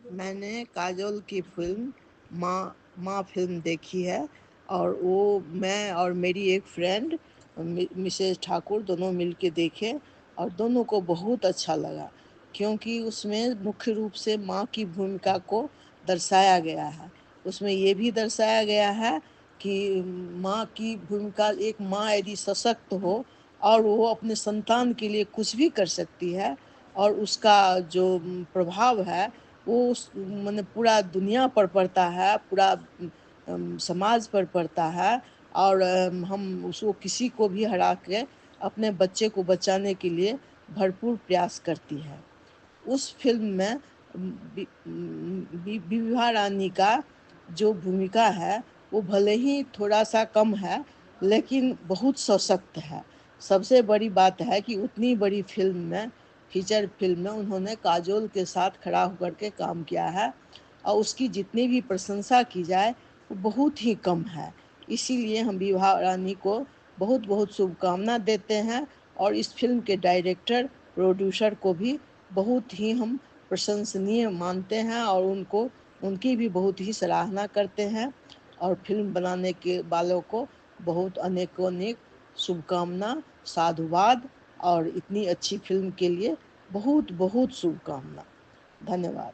मैंने काजोल की फ़िल्म माँ माँ फ़िल्म देखी है। और वो मैं और मेरी एक फ्रेंड मिसेज़ ठाकुर दोनों मिल के देखे और दोनों को बहुत अच्छा लगा, क्योंकि उसमें मुख्य रूप से माँ की भूमिका को दर्शाया गया है। उसमें ये भी दर्शाया गया है कि माँ की भूमिका, एक माँ यदि सशक्त हो और वो अपने संतान के लिए कुछ भी कर सकती है, और उसका जो प्रभाव है वो उस माने पूरा दुनिया पर पड़ता है, पूरा समाज पर पड़ता है। और हम उसको किसी को भी हरा के अपने बच्चे को बचाने के लिए भरपूर प्रयास करती है। उस फ़िल्म में विभा रानी का जो भूमिका है वो भले ही थोड़ा-सा कम है, लेकिन बहुत सशक्त है। सबसे बड़ी बात है कि उतनी बड़ी फ़िल्म में, फ़ीचर फ़िल्म में उन्होंने काजोल के साथ खड़ा होकर के काम किया है, और उसकी जितनी भी प्रशंसा की जाए वो बहुत ही कम है। इसीलिए हम विभा रानी को बहुत-बहुत शुभकामना देते हैं, और इस फ़िल्म के डायरेक्टर, प्रोड्यूसर को भी बहुत ही हम प्रशंसनीय मानते हैं, और उनकी भी बहुत ही सराहना करते हैं। और फ़िल्म बनाने के वालों को बहुत अनेकों-अनेक शुभकामना, साधुवाद, और इतनी अच्छी फ़िल्म के लिए बहुत-बहुत शुभकामना। धन्यवाद।